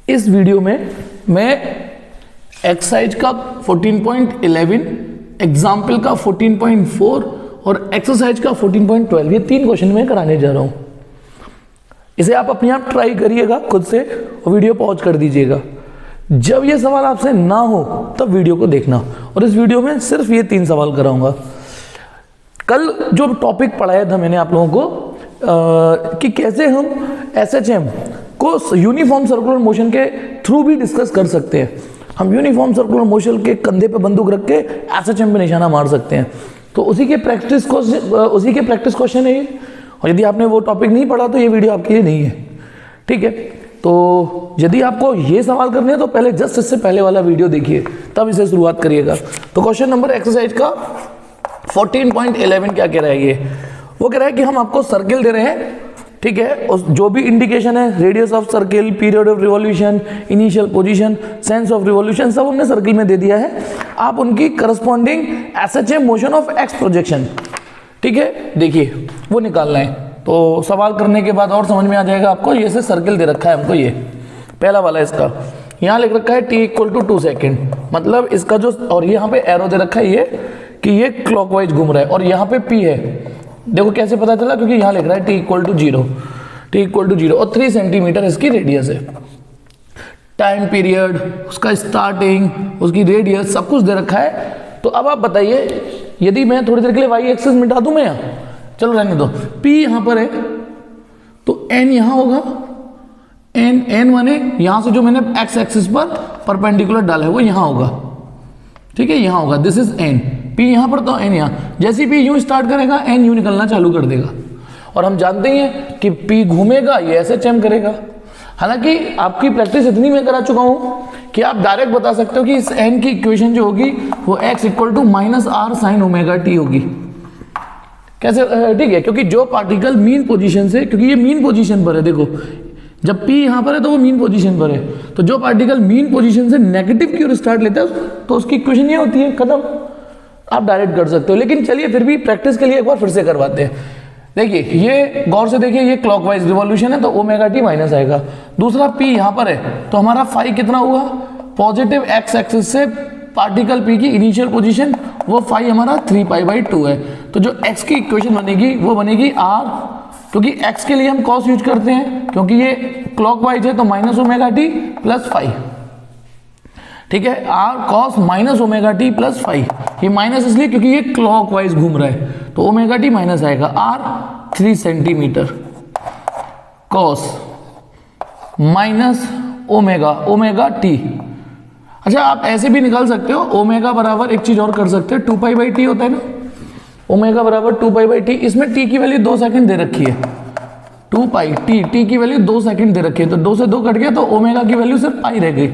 इस वीडियो में मैं एक्सरसाइज का 14.11, एग्जाम्पल का 14.4 और एक्सरसाइज का 14.12 ये 3 क्वेश्चन मैं कराने जा रहा हूं। इसे आप अपने आप ट्राई करिएगा खुद से और वीडियो पॉज कर दीजिएगा। जब ये सवाल आपसे ना हो तब वीडियो को देखना, और इस वीडियो में सिर्फ ये 3 सवाल कराऊंगा। कल जो टॉपिक पढ़ाया था मैंने आप लोगों को कि कैसे हम SHM को यूनिफॉर्म सर्कुलर मोशन के थ्रू भी डिस्कस कर सकते हैं। हम यूनिफॉर्म सर्कुलर मोशन के कंधे पे बंदूक रख के SHM पे निशाना मार सकते हैं। तो उसी के प्रैक्टिस क्वेश्चन है ये, और यदि आपने वो टॉपिक नहीं पढ़ा तो ये वीडियो आपके लिए नहीं है, ठीक है। तो यदि आपको ये सवाल करने हैं तो पहले जस्ट इससे पहले वाला वीडियो देखिए, तब इसे शुरुआत करिएगा। तो क्वेश्चन नंबर एक्सरसाइज का 14.11 क्या कह रहा है ये? वो कह रहा है कि हम आपको सर्किल दे रहे हैं, ठीक है, जो भी इंडिकेशन है, radius of circle, period of revolution, initial position, sense of revolution, सब हमने सर्किल में दे दिया है। आप उनकी corresponding SHM motion of x projection, ठीक है, देखिए वो निकालना है। तो सवाल करने के बाद और समझ में आ जाएगा आपको। ये से सर्किल दे रखा है हमको, ये पहला वाला इसका यहाँ लिख रखा है t = 2 सेकेंड, मतलब इसका जो, और यहाँ पे एरो दे रखा है ये कि ये क्लॉकवाइज घूम रहा है, और यहाँ पे p है। देखो कैसे पता चला, क्योंकि यहाँ लिख रहा है t = 0 और 3 सेंटीमीटर इसकी रेडियस है। टाइम पीरियड, उसका स्टार्टिंग, उसकी रेडियस, सब कुछ दे रखा है। तो अब आप बताइए, यदि मैं थोड़ी देर के लिए y एक्सिस मिटा दूं मैं यहाँ, चलो रहने दो, p यहाँ पर है तो n यहाँ होगा, n माने यहाँ से जो मैंने x एक्सिस पर परपेंडिकुलर डाला है वो यहाँ होगा, ठीक है, यहाँ होगा, दिस इज n। p यहाँ पर तो n यहाँ, जैसे p यूं स्टार्ट करेगा n यूं निकलना चालू कर देगा। और हम जानते ही हैं कि p घूमेगा ये SHM करेगा। हालांकि आपकी प्रैक्टिस इतनी मैं करा चुका हूं कि आप डायरेक्ट बता सकते हो कि इस n की इक्वेशन जो होगी वो x = -r sin ωt होगी। कैसे? ठीक है, क्योंकि जो पार्टिकल मीन पोजीशन से, क्योंकि ये मीन पोजीशन पर है, देखो जब p यहाँ पर है तो वो मीन पोजीशन पर है, तो जो पार्टिकल मीन पोजीशन से नेगेटिव की ओर स्टार्ट लेता है तो उसकी इक्वेशन ये होती है, खत्म। आप डायरेक्ट कर सकते हो, लेकिन चलिए फिर भी प्रैक्टिस के लिए एक बार फिर से करवाते हैं। देखिए ये गौर से देखिए, ये क्लॉकवाइज रिवॉल्यूशन है तो ωt माइनस आएगा। दूसरा p यहाँ पर है तो हमारा फाई कितना हुआ, पॉजिटिव x एक्सिस से पार्टिकल p की इनिशियल पोजीशन, वो फाई हमारा 3π/2 है। तो जो x की इक्वेशन बनेगी वो बनेगी r, क्योंकि x के लिए हम cos यूज करते हैं, क्योंकि ये क्लॉकवाइज है तो -ωt + फाई, ठीक है, r cos -ωt + फाई। ये माइनस इसलिए क्योंकि ये क्लॉकवाइज घूम रहा है, तो ωt माइनस आएगा। r 3 centimetre cos -ωt। अच्छा, आप ऐसे भी निकाल सकते हो, ओमेगा बराबर एक चीज और कर सकते हो, 2π/t होता है ना, ओमेगा बराबर 2π/t। इसमें t की वैल्यू 2 सेकंड दे रखी है, 2π, t की वैल्यू 2 सेकंड दे रखी है, तो 2 से 2 कट गया तो ओमेगा की वैल्यू सिर्फ पाई रह गई।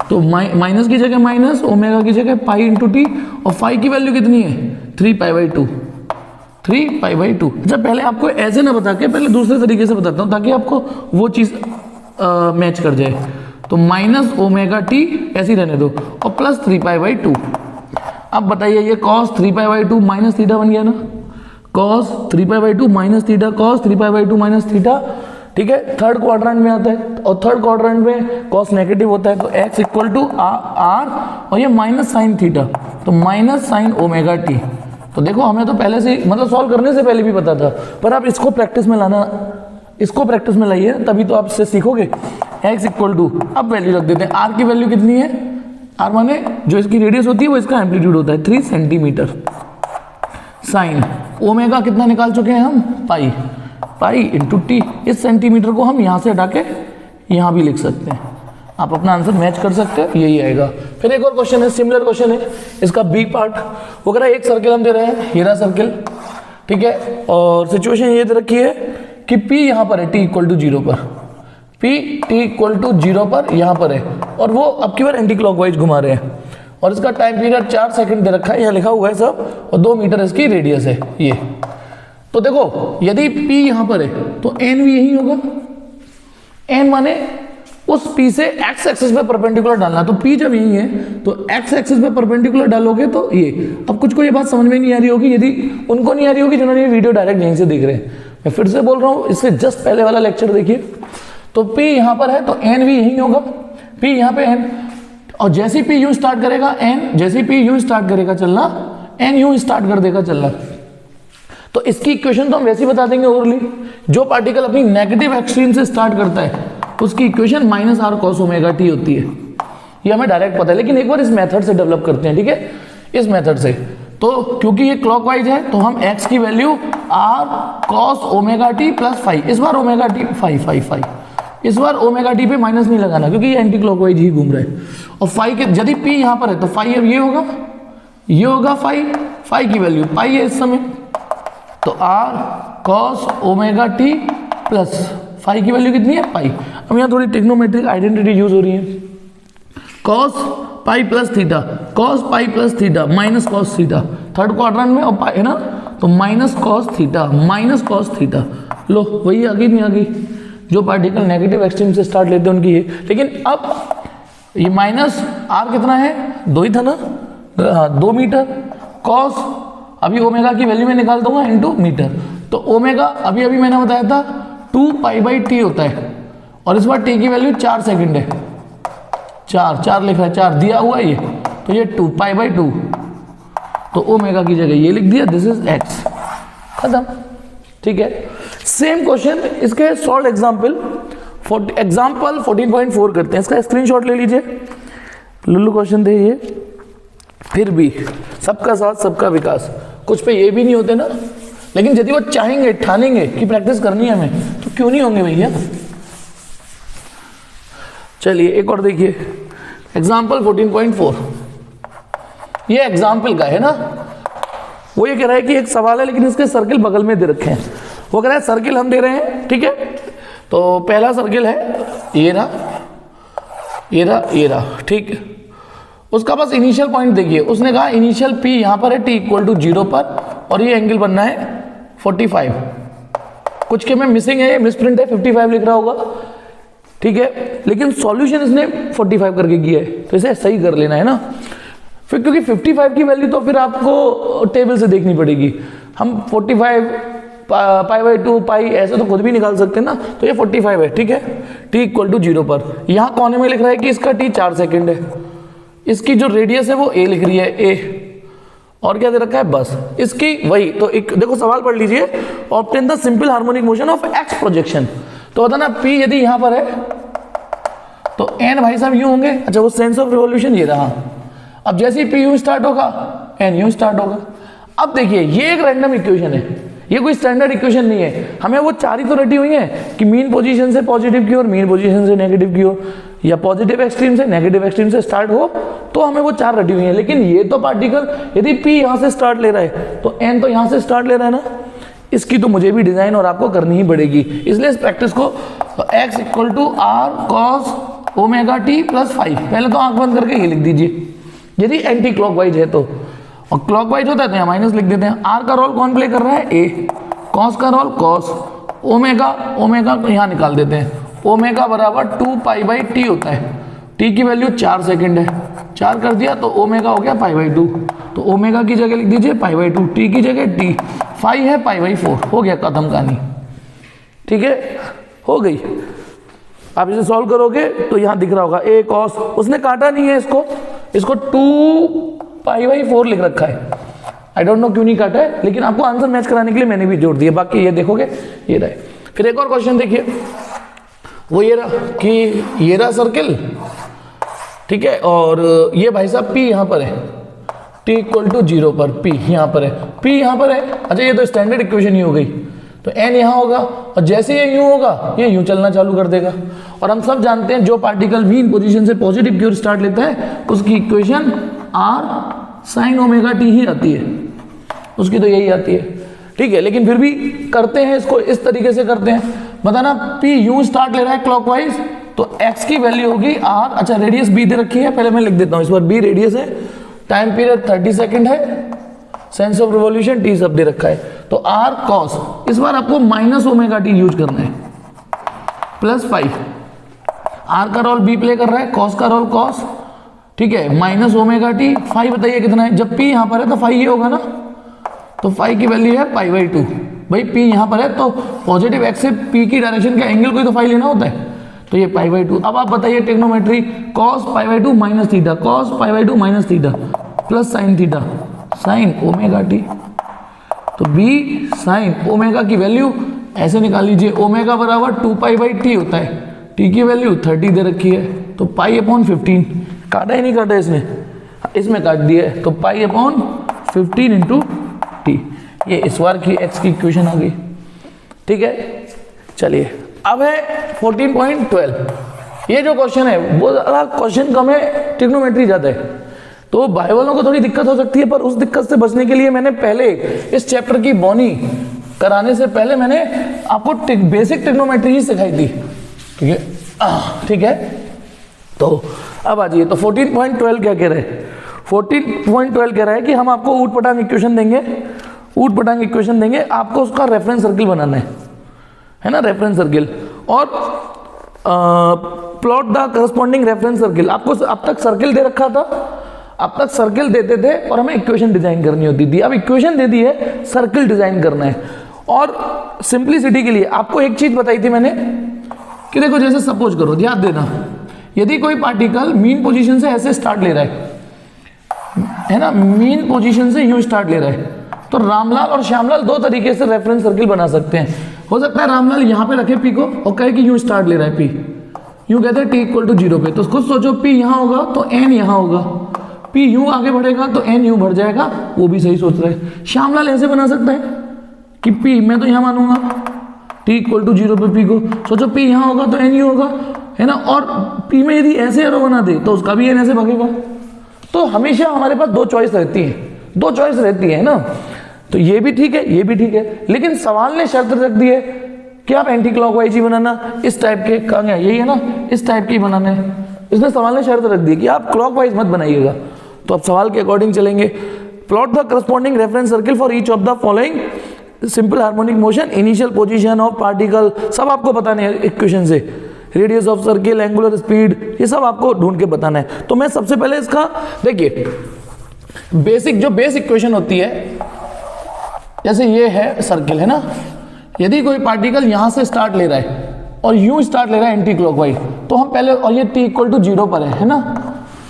तो माइनस की जगह माइनस, ओमेगा की जगह पाई × t, और फाई की वैल्यू कितनी है 3π/2, 3π/2। अच्छा, पहले आपको ऐसे ना बता के पहले दूसरे तरीके से बताता हूँ ताकि आपको वो चीज मैच कर जाए। तो -ωt ऐसे ही रहने दो और प्लस 3π/2। अब बताइए ये cos 3π/2 माइनस थीटा बन गया ना, cos 3π/2 minus theta, cos 3π/2 minus theta, ठीक है, थर्ड क्वाड्रेंट में आता है, और थर्ड क्वाड्रेंट में cos नेगेटिव होता है, तो x = r, और ये माइनस साइन थीटा, तो माइनस साइन ωt। तो देखो हमें तो पहले से, मतलब सॉल्व करने से पहले भी पता था, पर आप इसको प्रैक्टिस में लाना, इसको प्रैक्टिस में लाइए, तभी तो आप इससे सीखोगे। x = अब वैल्यू रख देते हैं, r की वैल्यू कितनी है, r माने जो इसकी रेडियस होती है वो इसका एम्पलीट्यूड होता है 3 सेंटीमीटर, साइन ओमेगा कितना निकाल चुके हैं हम, पाई × t। इस सेंटीमीटर को हम यहाँ से हटा के यहाँ भी लिख सकते हैं, आप अपना आंसर मैच कर सकते हैं, यही आएगा। फिर एक और क्वेश्चन है, सिमिलर क्वेश्चन है, इसका बी पार्ट। वो कह रहा है एक सर्किल हम दे रहे हैं, हीरा सर्किल, ठीक है, और सिचुएशन ये दे रखी है कि p यहाँ पर है t = 0 पर, p t = 0 पर यहाँ पर है, और वो अब की बार एंटी क्लॉकवाइज घुमा रहे हैं, और इसका टाइम पीरियड 4 सेकंड दे रखा है, यहाँ लिखा हुआ है सब, और 2 मीटर इसकी रेडियस है ये। तो देखो यदि p यहाँ पर है तो n भी यही होगा, n माने उस p से x एक्सिस पे परपेंडिकुलर डालना, तो p जब यही है तो x एक्सिस पे परपेंडिकुलर डालोगे तो ये। अब कुछ को ये बात समझ में नहीं आ रही होगी, यदि उनको नहीं आ रही होगी जिन्होंने ये वीडियो डायरेक्ट यहीं से देख रहे हैं, मैं फिर से बोल रहा हूँ, इससे जस्ट पहले वाला लेक्चर देखिए। तो p यहाँ पर है तो n भी यही होगा, पी यहाँ पे एन, और जैसे पी यूं स्टार्ट करेगा एन, जैसे पी यूं स्टार्ट करेगा चलना, एन यूं स्टार्ट कर देगा चलना। तो इसकी इक्वेशन तो हम वैसे ही बता देंगे ओरली। जो पार्टिकल अपनी नेगेटिव एक्सट्रीम से स्टार्ट करता है उसकी equation minus r cos omega t होती है। ये हमें डायरेक्ट पता है, लेकिन एक बार इस मेथड से डेवलप करते हैं, ठीक है, इस मेथड से। तो क्योंकि ये क्लॉकवाइज है तो हम x की value r cos omega t plus five, इस बार ओमेगा टी फाइव, इस बार ओमेगा टी पे माइनस नहीं लगाना क्योंकि ये एंटी क्लॉकवाइज ही घूम रहा है। और फाइव के यदि p यहाँ पर है तो फाइव ये होगा फाइव की वैल्यू पाई है इस समय, तो r cos omega t plus five की वैल्यू कितनी है पाई। अब यहाँ थोड़ी टेक्नोमेट्रिक आइडेंटिटी यूज हो रही है, cos pi plus theta, cos pi plus theta minus cos theta, third quadrant में और पाई है ना, तो माइनस cos थीटा, लो वही आ गई नहीं आ गई। जो पार्टिकल नेगेटिव एक्सट्रीम से स्टार्ट लेते हैं उनकी ये, लेकिन अब ये माइनस आर कितना है, 2 ही था ना, हाँ 2 मीटर, cos अभी ओमेगा की वैल्यू में निकाल दूंगा इनटू मीटर, तो ओमेगा अभी मैंने बताया था 2 पाई बाई टी होता है, और इस बार टी की वैल्यू 4 सेकंड है, 4 लिख रहा है, 4 दिया हुआ है ये, तो ये 2 पाई बाई 2, तो ओमेगा की जगह ये लिख दिया, दिस इज एक्स, खत्म, ठीक है। सेम क्वेश्चन इसके सॉल्व एग्जाम्पल 14.4 करते हैं, इसका स्क्रीनशॉट ले लीजिए, लुल्लू क्वेश्चन थे ये। फिर भी सबका साथ सबका विकास, कुछ पे ये भी नहीं होते ना, लेकिन यदि वो चाहेंगे ठानेंगे कि प्रैक्टिस करनी है हमें तो क्यों नहीं होंगे भैया। चलिए एक और देखिए, एग्जाम्पल 14.4, ये एग्जाम्पल का है ना, वो ये कह रहा है कि एक सवाल है लेकिन इसके सर्किल बगल में दे रखे हैं। वो कह रहा है सर्किल हम दे रहे हैं, ठीक है, तो पहला सर्किल है ये रहा, ठीक है, उसका बस इनिशियल पॉइंट देखिए, उसने कहा इनिशियल पी यहां पर है टी इक्वल टू 0 पर, और ये एंगल बनना है 45, कुछ के में मिसिंग है, मिसप्रिंट है, 55 लिख रहा होगा, ठीक है, लेकिन सॉल्यूशन इसने 45 करके किया है, तो इसे सही कर लेना है ना। फिर क्योंकि 55 की वैल्यू तो फिर आपको टेबल से देखनी पड़ेगी, हम 45 पाई बाई 2 पाई ऐसे तो खुद भी निकाल सकते हैं ना, तो ये 45 है, ठीक है, टी इक्वल टू 0 पर। यहाँ कोने में लिख रहा है कि इसका टी 4 सेकेंड है, इसकी जो रेडियस है वो ए लिख रही है, ए, और क्या दे रखा है बस इसकी वही, तो एक देखो सवाल पढ़ लीजिए, obtain the simple harmonic motion of x projection, तो बताना पी यदि यहां पर है तो एन भाई साहब यूं होंगे, अच्छा वो सेंस ऑफ रिवॉल्यूशन ये रहा, अब जैसे ही पी यूं स्टार्ट होगा एन यूं स्टार्ट होगा। अब देखिए ये एक रैंडम इक्वेशन है, ये कोई स्टैंडर्ड इक्वेशन नहीं है, हमें वो 4 ही तो रटी हुई है कि मीन पोजीशन से पॉजिटिव की ओर, मीन पोजीशन से नेगेटिव की ओर, या पॉजिटिव एक्सट्रीम से नेगेटिव एक्सट्रीम से स्टार्ट हो, तो हमें वो 4 रटी हुई है। लेकिन ये तो पार्टिकल यदि पी यहां से स्टार्ट ले रहा है तो एन तो यहां से स्टार्ट ले रहा है ना, इसकी तो मुझे भी डिजाइन और आपको करनी ही पड़ेगी, इसलिए इस प्रैक्टिस को x equal to r cos omega t plus 5, पहले तो आंख बंद करके ये लिख दीजिए यदि एंटी क्लॉकवाइज है तो, और क्लॉकवाइज होता है तो यहाँ माइनस लिख देते हैं। आर का रोल कौन प्ले कर रहा है, ए, कॉस का रोल कॉस, ओमेगा को यहाँ निकाल देते हैं, ओमेगा बराबर 2 पाई बाई टी होता है, टी की वैल्यू 4 सेकंड है, 4 कर दिया तो ओमेगा हो गया पाई बाई 2, तो ओमेगा की जगह लिख दीजिए पाई बाई 2, टी की जगह टी, 5 है पाई बाई 4, हो गया खत्म कहानी, ठीक है, हो गई। आप इसे सॉल्व करोगे तो यहाँ दिख रहा होगा ए कॉस, उसने काटा नहीं है इसको 2 पाई बाई 4 लिख रखा है, आई डोंट नो क्यों नहीं काटा है, लेकिन आपको आंसर मैच कराने के लिए मैंने भी जोड़ दिया, बाकी ये देखोगे ये रहे। फिर एक और क्वेश्चन देखिए, वो ये रहा कि ये रहा सर्किल, ठीक है, और ये भाई साहब P यहाँ पर है, T इक्वल टू 0 पर P यहाँ पर है, P यहाँ पर है, अच्छा ये तो स्टैंडर्ड इक्वेशन ही हो गई, तो N यहाँ होगा, और जैसे ये यूं होगा ये यूं चलना चालू कर देगा, और हम सब जानते हैं जो पार्टिकल मीन पोजीशन से पॉजिटिव की ओर स्टार्ट लेता है उसकी equation R sine omega t ही आती है, उसकी तो यही आती है, ठीक है, लेकिन फिर भी करते हैं इसको इस तरीके से करते हैं, बताना P यूं स्टार्ट ले रहा है क्लॉकवाइज, तो x की वैल्यू होगी R, अच्छा रेडियस B दे रखी है, पहले मैं लिख देता हूं, इस बार B रेडियस है, टाइम पीरियड 30 सेकंड है, सेंस ऑफ रिवॉल्यूशन T सब दे रखा है, तो R cos, इस बार आपको माइनस ओमेगा टी यूज करना है, प्लस 5, R का रोल B प्ले कर रहा है, cos का रोल cos, ठीक है, माइनस ओमेगा टी, 5 बताइए कितना है, जब P यहां पर है तो 5 ये होगा ना, तो 5 की वैल्यू है पाई बाई 2, भाई P यहां पर है तो पॉजिटिव एक्स से P की डायरेक्शन का एंगल कोई तो 5 लेना होता है, तो ये पाई बाई 2। अब आप बताइए trigonometry, cos pi by 2 minus theta, cos pi by 2 minus theta plus sine theta sine omega T. तो बी साइन ओमेगा की वैल्यू ऐसे निकाल लीजिए, ओमेगा बराबर 2 पाई बाई टी होता है, टी की वैल्यू 30 दे रखी है, तो पाई अपॉन 15, काटा ही नहीं काटा इसमें काट दिया है, तो पाई अपॉन 15 इंटू टी। ये इस बार की एक्स की इक्वेशन आ गई। ठीक है, चलिए अब है 14.12। ये जो क्वेश्चन है वो क्वेश्चन कम है, ट्रिग्नोमेट्री ज़्यादा है, तो भाई वालों को थोड़ी दिक्कत हो सकती है, पर उस दिक्कत से बचने के लिए मैंने पहले इस चैप्टर की बोनी कराने से पहले मैंने आपको बेसिक ट्रिग्नोमेट्री ही सिखाई थी। ठीक है, ठीक है। तो अब आ जाइए, तो 14.12 क्या कह रहा है? 14.12 कह रहा है कि हम आपको ऊट पटांग इक्वेशन देंगे, आपको उसका रेफरेंस सर्किल बनाना है ना, रेफरेंस सर्किल, और plot the corresponding reference circle. आपको अब तक सर्किल दे रखा था, अब तक सर्किल देते थे और हमें इक्वेशन डिजाइन करनी होती थी। अब इक्वेशन दे दी है, सर्किल डिजाइन करना है। और सिंपलिसिटी के लिए आपको एक चीज बताई थी मैंने कि देखो, जैसे सपोज करो, ध्यान देना, यदि कोई पार्टिकल मीन पोजीशन से ऐसे स्टार्ट ले रहा है ना, मीन पोजीशन से यूं स्टार्ट ले रहा है, तो रामलाल और श्यामलाल दो तरीके से रेफरेंस सर्किल बना सकते हैं। हो सकता है रामलाल यहां पे रखे पी को और कहे कि यूं स्टार्ट ले रहा है पी, यूं कहते हैं टी इक्वल टू 0 पे, तो खुद सोचो पी यहां होगा तो एन यहां होगा, पी यूं आगे बढ़ेगा तो एन यूं बढ़ जाएगा, वो भी सही सोच रहे हैं। श्यामलाल ऐसे बना सकता है कि पी मैं तो यहां मानूंगा टी इक्वल टू 0 पे पी को, सोचो पी यहां होगा तो एन यूं होगा, है ना, और पी में यदि ऐसे एरो बना दे तो उसका भी एन ऐसे भागेगा। तो हमेशा हमारे पास दो चॉइस रहती है ना, तो ये भी ठीक है, ये भी ठीक है, लेकिन सवाल ने शर्त रख दी है कि आप एंटी क्लॉकवाइज ही बनाना, इस टाइप के, कहा गया यही है ना, इस टाइप के बनाने हैं। इसने सवाल ने शर्त रख दी कि आप क्लॉकवाइज मत बनाइएगा, तो अब सवाल के अकॉर्डिंग चलेंगे। Plot the corresponding reference circle for each of the following simple harmonic motion, initial position of particle, सब आपको बताने हैं इक्वेशन से, radius of circle, angular speed, ये सब आपको ढूंढ के बताना है। तो मैं सबसे पहले इसका देखिए, बेस इक्वेशन होती है, जैसे ये है सर्किल, है ना, यदि कोई पार्टिकल यहां से स्टार्ट ले रहा है और यूं स्टार्ट ले रहा है एंटी क्लॉकवाइज, तो हम पहले, और ये t इक्वल टू 0 पर है ना,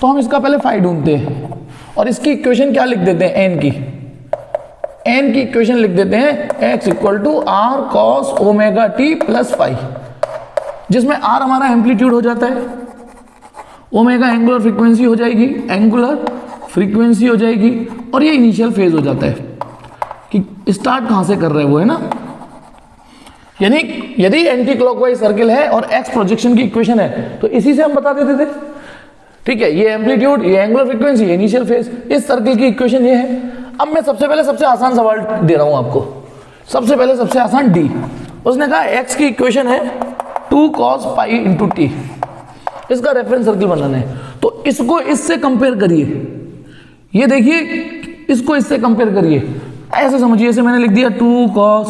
तो हम इसका पहले फाई ढूंढते हैं और इसकी इक्वेशन क्या लिख देते हैं, एन की इक्वेशन लिख देते हैं x equal to r cos omega t plus phi, जिसमें r हमारा एम्पलीट्यूड हो जाता है, ओमेगा एंगुलर फ्रीक्वेंसी हो जाएगी, और ये इनिशियल फेज हो जाता है कि स्टार्ट कहां से कर रहे हैं वो, है ना। यानी यदि एंटी क्लॉकवाइज सर्किल है और एक्स प्रोजेक्शन की इक्वेशन है तो इसी से हम बता देते थे। ठीक है, ये एम्पलीट्यूड, ये एंगुलर फ्रीक्वेंसी, ये इनिशियल फेज, इस सर्किल की इक्वेशन ये है। अब मैं सबसे पहले सबसे आसान सवाल दे रहा हूं आपको, सबसे पहले सबसे आसान डी। उसने कहा एक्स की इक्वेशन है 2 cos पाई इंटू टी, इसका रेफरेंस सर्किल बनाना है, तो इसको इससे कंपेयर करिए, ये देखिए इसको इससे कंपेयर करिए, ऐसे समझिए, ऐसे मैंने लिख दिया 2 cos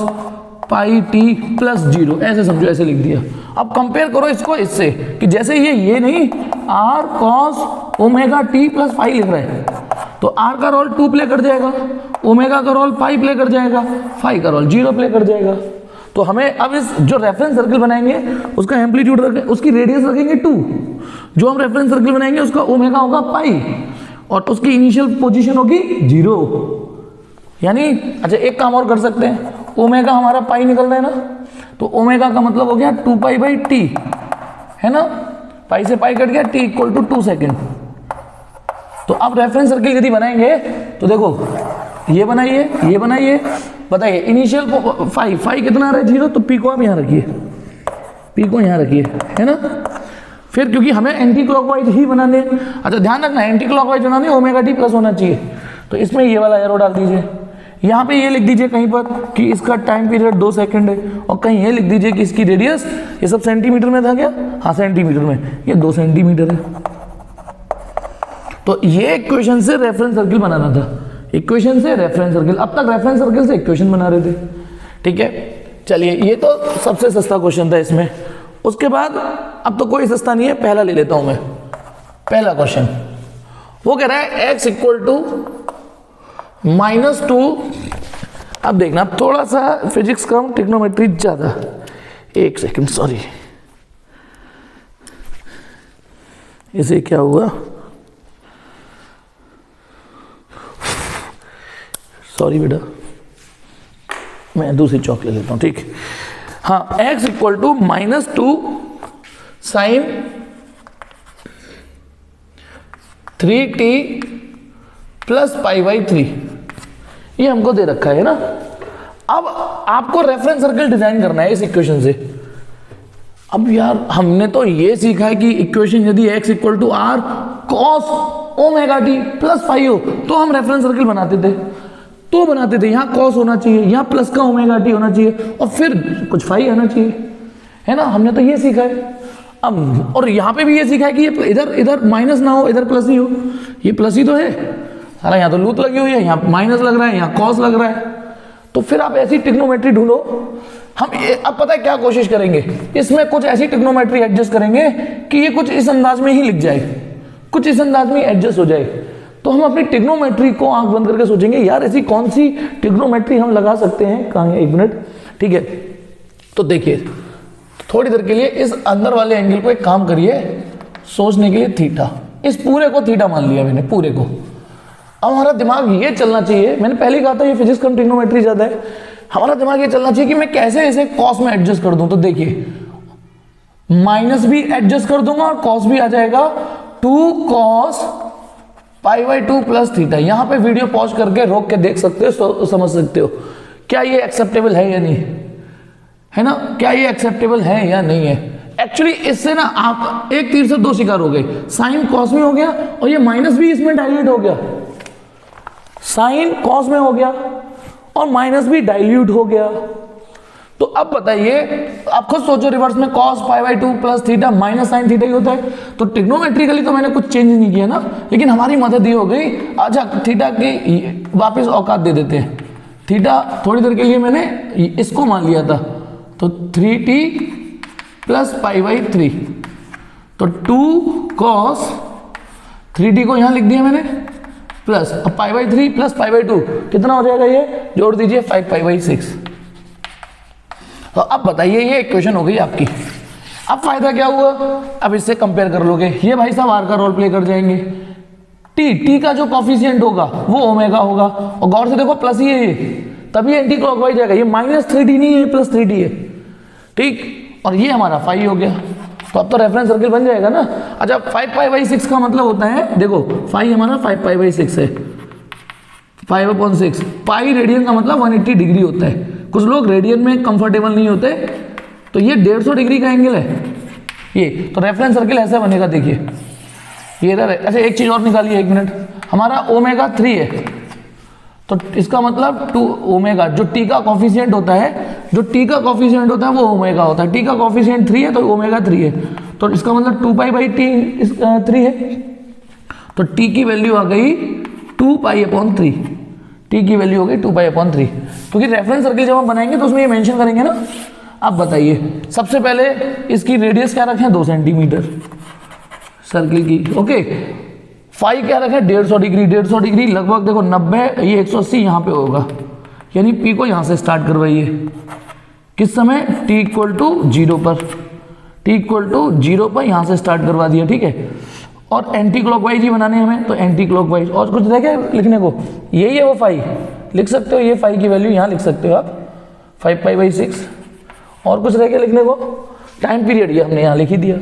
पाई टी प्लस 0, ऐसे समझो, ऐसे लिख दिया। अब कंपेयर करो इसको इससे, कि जैसे ये नहीं, r cos omega t plus phi लिख रहा है, तो आर का रोल 2 प्ले कर जाएगा, ओमेगा का रोल 5 प्ले कर जाएगा, फाई का रोल 0 प्ले कर जाएगा। तो हमें अब इस जो रेफरेंस सर्किल बनाएंगे उसका एम्पलीट्यूड रखें, उसकी रेडियस रखेंगे 2, जो हम रेफरेंस सर्किल बनाएंगे उसका ओमेगा होगा पाई और उसकी इनिशियल पोजीशन होगी 0। यानी अच्छा, एक काम और कर सकते हैं, ओमेगा हमारा पाई निकल रहा है ना, तो ओमेगा का मतलब हो गया 2 पाई बाई टी, है ना, पाई से पाई कट गया, टी इक्वल टू 2 सेकेंड। तो अब रेफरेंस सर्किल यदि बनाएंगे तो देखो, ये बनाइए, बताइए इनिशियल फाई कितना आ रहा है 0, तो पी को आप यहाँ रखिए, है ना। फिर क्योंकि हमें एंटी क्लॉकवाइज ही बनाने, अच्छा ध्यान रखना, एंटी क्लॉकवाइज बनाने ओमेगा टी प्लस होना चाहिए, तो इसमें ये वाला एरो डाल दीजिए, यहाँ पे ये लिख दीजिए कहीं पर कि इसका टाइम पीरियड 2 सेकंड है, और कहीं ये लिख दीजिए कि इसकी रेडियस, ये सब सेंटीमीटर में था क्या, हाँ सेंटीमीटर में, ये 2 सेंटीमीटर है। तो ये इक्वेशन से रेफरेंस सर्किल बनाना था, इक्वेशन से रेफरेंस सर्किल, अब तक रेफरेंस सर्किल से इक्वेशन बना रहे थे। ठीक है, चलिए ये तो सबसे सस्ता क्वेश्चन था इसमें। उसके बाद अब तो कोई सस्ता नहीं है, पहला ले लेता हूं मैं, पहला क्वेश्चन वो कह रहा है x इक्वल टू -2। अब देखना, अब थोड़ा सा फिजिक्स कम, ट्रिग्नोमेट्री ज्यादा, एक सेकंड, सॉरी, इसे क्या हुआ, सॉरी बेटा, मैं दूसरी चौक ले लेता हूँ, ठीक। हाँ, x equal to -2 sine 3t plus π/3 ये हमको दे रखा है ना। अब आपको रेफरेंस सर्किल डिजाइन करना है इस इक्वेशन से। अब यार हमने तो ये सीखा है कि इक्वेशन यदि x equal to r cos ω t plus phi हो तो हम रेफरेंस सर्किल बनाते थे, यहाँ cos होना चाहिए, यहाँ प्लस का ω t होना चाहिए और फिर कुछ फाई आना चाहिए, है ना। हमने तो ये सीखा है। अब और यहाँ पे भी ये सीखा है कि ये इधर माइनस ना हो, इधर प्लस ही हो। ये प्लस ही तो है सारा, यहाँ तो लूप लगी हुई है, यहाँ माइनस लग रहा है, यहाँ कॉस लग रहा है। तो फिर आप ऐसी ट्रिग्नोमेट्री ढूंढो। हम अब पता है क्या कोशिश करेंगे, इसमें कुछ ऐसी ट्रिग्नोमेट्री एडजस्ट करेंगे कि ये कुछ इस अंदाज में ही लिख जाए, कुछ इस अंदाज में एडजस्ट हो जाए। तो हम अपनी ट्रिग्नोमेट्री को आंख बंद करके सोचेंगे यार ऐसी कौन सी ट्रिग्नोमेट्री हम लगा सकते हैं। कहाँ, एक मिनट, ठीक है। तो देखिए थोड़ी देर के लिए इस अंदर वाले एंगल को एक काम करिए सोचने के लिए, थीटा, इस पूरे को थीटा मान लिया मैंने, पूरे को। अब हमारा दिमाग ये चलना चाहिए, मैंने पहले ही कहा था ये फिजिक्स कम ट्रिग्नोमेट्री ज्यादा है, हमारा दिमाग ये चलना चाहिए कि मैं कैसे इसे कॉस में एडजस्ट कर दूं। तो देखिए माइनस भी एडजस्ट कर दूंगा और कॉस भी आ जाएगा, 2 cos π/2 प्लस थीटा। यहां पे वीडियो पॉज करके रोक के देख सकते हो, समझ सकते हो क्या ये एक्सेप्टेबल है या नहीं, है ना, क्या ये एक्सेप्टेबल है या नहीं है। एक्चुअली इससे ना आप एक तीर से दो शिकार हो गए, साइन कॉस में हो गया और ये माइनस भी इसमें डाइल्यूट हो गया, साइन कॉस में हो गया और माइनस भी डाइल्यूट हो गया। तो अब बताइए, आप खुद सोचो, रिवर्स में cos π/2 plus theta minus sine theta ही होता है। तो ट्रिग्नोमेट्रिकली तो मैंने कुछ चेंज नहीं किया ना, लेकिन हमारी मदद ये हो गई। अच्छा थीटा की वापस औकात दे देते हैं, थीटा थोड़ी देर के लिए मैंने इसको मान लिया था, तो 3t प्लस π/3, तो 2 cos 3t को यहां लिख दिया मैंने प्लस, अब π/3 प्लस π/2 कितना हो जाएगा, ये जोड़ दीजिए 5π/6। तो अब बताइए ये इक्वेशन हो गई आपकी। अब फायदा क्या हुआ, अब इससे कंपेयर कर लोगे, ये भाई साहब आर का रोल प्ले कर जाएंगे। टी का जो कॉफिशिएंट होगा वो ओमेगा होगा, और गौर से देखो प्लस ही है ये, तभी एंटी क्लॉकवाइज जाएगा, ये -3t नहीं है +3t है, ठीक। और ये हमारा फाई हो गया, तो अब तो रेफरेंस सर्किल बन जाएगा ना। अच्छा 5π/6 का मतलब होता है, देखो फाई हमारा 5π/6 है, 5/6, पाई रेडियन का मतलब 180 डिग्री होता है। कुछ लोग रेडियन में कंफर्टेबल नहीं होते, तो ये 150 डिग्री का एंगल है ये। तो रेफरेंस सर्किल ऐसा बनेगा, देखिए ये इधर है। अच्छा एक चीज और निकालिए, एक मिनट, हमारा ω3 है, तो इसका मतलब 2 ओमेगा, जो टी का कॉफिशिएंट होता है, जो टी का कॉफिशिएंट होता है वो ओमेगा होता है, टी का कॉफिशिएंट 3 है तो ओमेगा 3 है, तो इसका मतलब 2π/3 है। तो टी की वैल्यू आ गई 2π/3, टी की वैल्यू हो गई 2π/3, क्योंकि रेफरेंस सर्किल जब हम बनाएंगे तो उसमें ये मेंशन करेंगे ना। अब बताइए, सबसे पहले इसकी रेडियस क्या रखें, 2 सेंटीमीटर सर्किल की, ओके। फाई क्या रखें, 150 डिग्री, 150 डिग्री लगभग देखो 90, ये 180 यहाँ पे होगा, यानी पी को यहाँ से स्टार्ट करवाइए, किस समय, t इक्वल टू 0 पर, t इक्वल टू 0 पर यहाँ से स्टार्ट करवा दिया, ठीक है। और एंटी क्लॉकवाइज ही बनाने हमें, तो एंटी क्लॉकवाइज। और कुछ देखे लिखने को, यही है वो फाई, लिख सकते हो, ये फाई की वैल्यू यहाँ लिख सकते हो आप, 5π/6। और कुछ रह गया लिखने को, टाइम पीरियड ये हमने यहाँ लिख ही दिया,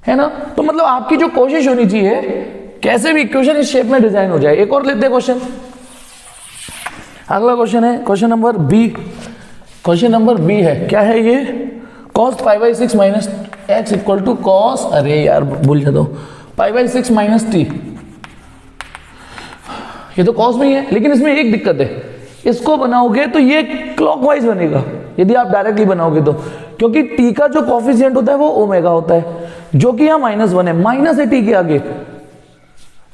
है ना। तो मतलब आपकी जो कोशिश होनी चाहिए, कैसे भी इक्वेशन इस शेप में डिजाइन हो जाए। एक और लेते हैं क्वेश्चन, अगला क्वेश्चन है question number B. Question number B है, क्या है ये, cos π/6 minus x equal to cos, अरे यार भूल जाता हूँ, π/6 माइनस t। ये तो cos में ही है, लेकिन इसमें एक दिक्कत है, इसको बनाओगे तो ये क्लॉकवाइज बनेगा यदि आप डायरेक्टली बनाओगे तो, क्योंकि t का जो कॉफिशिएंट होता है वो ओमेगा होता है, जो कि यहाँ -1 है, माइनस है t के आगे,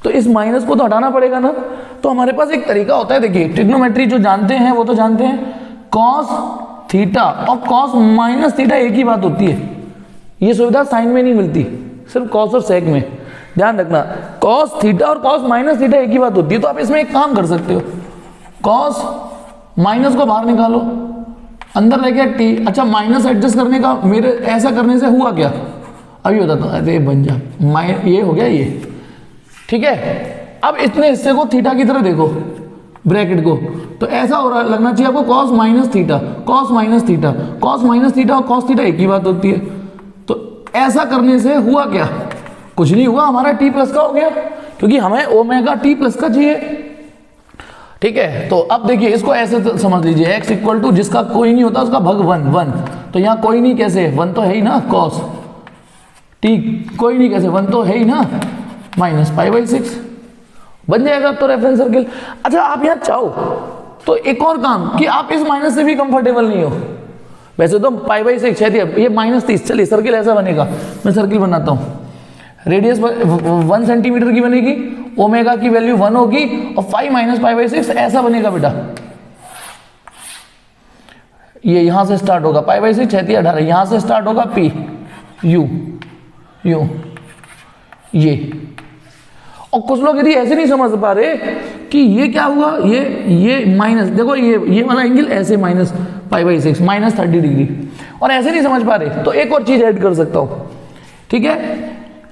तो इस माइनस को तो हटाना पड़ेगा ना। तो हमारे पास एक तरीका होता है, देखिए ट्रिग्नोमेट्री जो जानते हैं वो तो जानते हैं, cos थीटा और cos माइनस थीटा एक ही बात होती है, ये सुविधा साइन में नहीं मिलती, सिर्फ cos और sec में, ध्यान रखना। cos थीटा और cos माइनस थीटा एक ही बात होती है। तो आप इसमें एक काम कर सकते हो, cos माइनस को बाहर निकालो, अंदर रह गया t। अच्छा माइनस एडजस्ट करने का, मेरे ऐसा करने से हुआ क्या, अभी बताता हूँ, अरे बन जा ये हो गया ये, ठीक है। अब इतने हिस्से को थीटा की तरह देखो, ब्रैकेट को, तो ऐसा हो रहा लगना चाहिए आपको cos minus theta, cos minus theta, cos minus theta और कॉस थीटा एक ही बात होती है। तो ऐसा करने से हुआ क्या, कुछ नहीं हुआ, हमारा टी प्लस का हो गया, क्योंकि हमें ओमेगा टी प्लस का चाहिए, ठीक है। तो अब देखिए इसको ऐसे समझ लीजिए, x इक्वल टू जिसका कोई नहीं होता उसका भग 1 1, तो यहाँ कोई नहीं कैसे, 1 तो है ही ना, कॉस टी कोई नहीं कैसे, 1 तो है ही ना, माइनस π/6 बन जाएगा तो रेफरेंस सर्किल। अच्छा आप यहाँ चाहो तो एक और काम कि आप इस माइनस से भी कंफर्टेबल नहीं हो, वैसे तो π/6 है, ये -30, चलिए सर्किल ऐसा बनेगा, मैं सर्किल बनाता हूँ, रेडियस 1 सेंटीमीटर की बनेगी, ओमेगा की वैल्यू 1 होगी और 5 माइनस π/6 ऐसा बनेगा बेटा, ये यहां से स्टार्ट होगा π/6 6 18, यहां से स्टार्ट होगा p u u ये। और कुछ लोग यदि ऐसे नहीं समझ पा रहे कि ये क्या हुआ, ये माइनस, देखो ये वाला एंगल ऐसे माइनस π/6 माइनस 30 डिग्री, और ऐसे नहीं समझ पा रहे तो एक और चीज ऐड कर सकता हूं, ठीक है।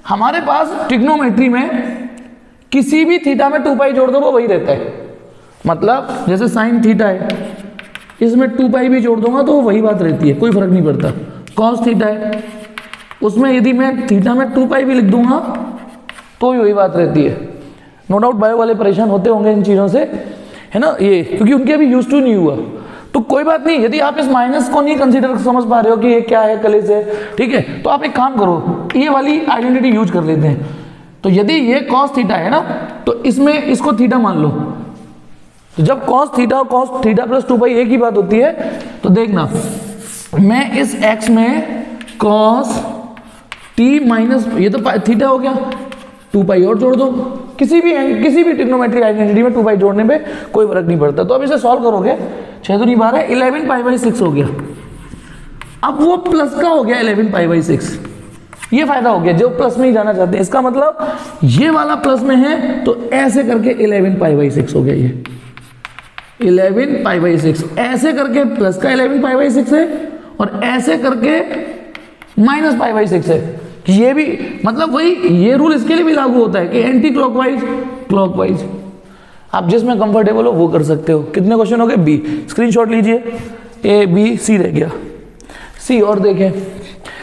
हमारे पास ट्रिग्नोमेट्री में किसी भी थीटा में 2π जोड़ दो वो वही रहता है, मतलब जैसे साइन थीटा है, इसमें 2π भी जोड़ दूंगा तो वो वही बात रहती है, कोई फर्क नहीं पड़ता। कॉस थीटा है, उसमें यदि मैं थीटा में 2π भी लिख दूंगा तो भी वही बात रहती है। नो डाउट बायो वाले परेशान होते होंगे इन चीज़ों से, है ना, ये क्योंकि उनके अभी यूज टू नहीं हुआ, तो कोई बात नहीं। यदि आप इस माइनस को नहीं कंसीडर समझ पा रहे हो कि ये क्या है कले से, ठीक है, तो आप एक काम करो, ये वाली आइडेंटिटी यूज कर लेते हैं। तो यदि ये कॉस थीटा है ना, तो इसमें इसको थीटा मान लो, तो जब कॉस थीटा और कॉस थीटा प्लस 2π एक ही बात होती है, तो देखना मैं इस x में कॉस t माइनस, ये तो थीटा हो गया, 2π और जोड़ दो, किसी भी ट्रिग्नोमेट्री आइडेंटिटी में 2π जोड़ने पे कोई फर्क नहीं पड़ता। तो अब इसे सॉल्व करोगे, 6 दूनी 12 11 π/6 हो गया। अब वो प्लस का हो गया 11 π/6, ये फायदा हो गया जो प्लस में ही जाना चाहते हैं, इसका मतलब ये वाला प्लस में है तो ऐसे करके 11 π/6 हो गया, ये 11 π/6 ऐसे करके प्लस का 11 π/6 है और ऐसे करके माइनस π/6 है। ये भी मतलब वही, ये रूल इसके लिए भी लागू होता है कि एंटी क्लॉकवाइज क्लॉकवाइज, आप जिसमें कंफर्टेबल हो वो कर सकते हो। कितने क्वेश्चन हो गए, बी, स्क्रीनशॉट लीजिए, ए बी सी रह गया, सी और देखें,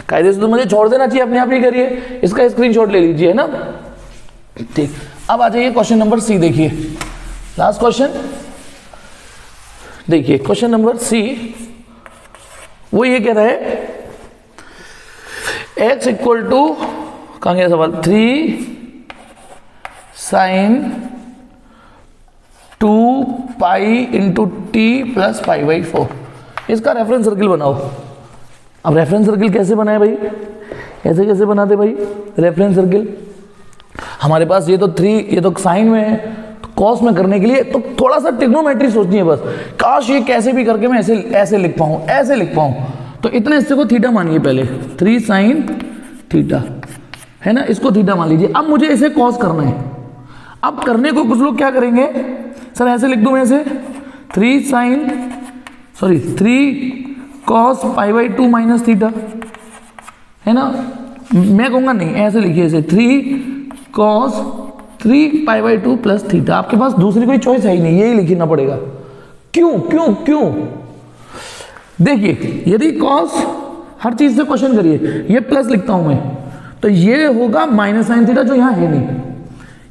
कायदे से तो मुझे छोड़ देना चाहिए, अपने आप ही करिए, इसका स्क्रीनशॉट ले लीजिए, है ना, ठीक। अब आ जाइए क्वेश्चन नंबर सी, देखिए लास्ट क्वेश्चन, देखिए क्वेश्चन नंबर सी, वो ये कह रहा है x इक्वल टू, कहाँ गया सवाल, 3 sin 2π इंटू टी प्लस π/4, इसका रेफरेंस सर्किल बनाओ। अब रेफरेंस सर्किल कैसे बनाए भाई, ऐसे कैसे बनाते भाई रेफरेंस सर्किल, हमारे पास ये तो 3, ये तो साइन में है, तो कॉस में करने के लिए तो थोड़ा सा ट्रिग्नोमेट्री सोचनी है बस, काश ये कैसे भी करके मैं ऐसे लिख पाऊँ, ऐसे लिख पाऊँ। तो इतने हिस्से को थीटा मानिए पहले, 3 sin थीटा, है ना, इसको थीटा मान लीजिए। अब मुझे इसे कॉस करना है, अब करने को कुछ लोग क्या करेंगे, सर ऐसे लिख दूं मैं इसे, 3 cos π/2 माइनस थीटा, है ना, मैं कहूँगा नहीं, ऐसे लिखिए इसे 3 cos 3 π/2 प्लस थीटा, आपके पास दूसरी कोई चॉइस है ही नहीं, यही लिखना पड़ेगा। क्यों क्यों क्यों, देखिए यदि cos, हर चीज से क्वेश्चन करिए, ये प्लस लिखता हूं मैं, तो ये होगा माइनस साइन थीटा जो यहां है नहीं,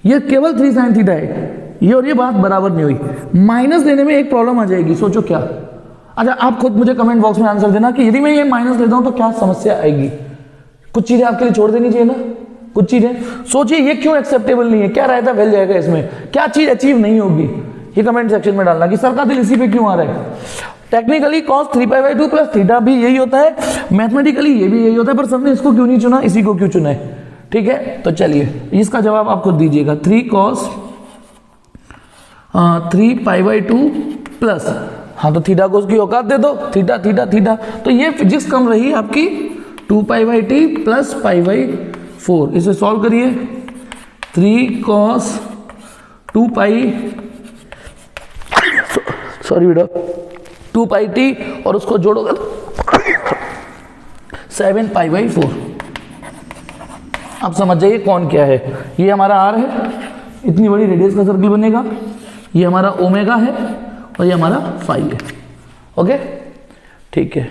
ये केवल 3 sin थीटा है, ये और ये बात बराबर नहीं हुई, माइनस लेने में एक प्रॉब्लम आ जाएगी, सोचो क्या। अच्छा आप खुद मुझे कमेंट बॉक्स में आंसर देना कि यदि मैं ये माइनस लेता हूं तो क्या समस्या आएगी, कुछ चीजें आपके लिए छोड़ देनी चाहिए ना, कुछ चीजें सोचिए ये क्यों एक्सेप्टेबल नहीं है, क्या रायता फैल जाएगा इसमें, क्या चीज अचीव नहीं होगी, ये कमेंट सेक्शन में डालना कि सर का दिल इसी पे क्यों आ रहा है। टेक्निकली cos 3π/2 प्लस थीटा भी यही होता है, मैथमेटिकली ये भी यही होता है, पर सबने इसको क्यों नहीं चुना, इसी को क्यों चुना है, ठीक है। तो चलिए इसका जवाब आप खुद दीजिएगा, 3 cos 3π/2 प्लस, हाँ तो थीटा को उसकी औकात दे दो, थीटा थीटा थीटा, तो ये फिजिक्स कम रही आपकी 2π/t प्लस π/4, इसे सॉल्व करिए, 3 cos 2π, सॉरी बेटा 2πt और उसको जोड़ोगे 7π/4, आप समझ जाइए कौन क्या है। ये हमारा आर है, इतनी बड़ी रेडियस का सर्कल बनेगा, ये हमारा ओमेगा है और ये हमारा फाई है। ओके, ठीक है।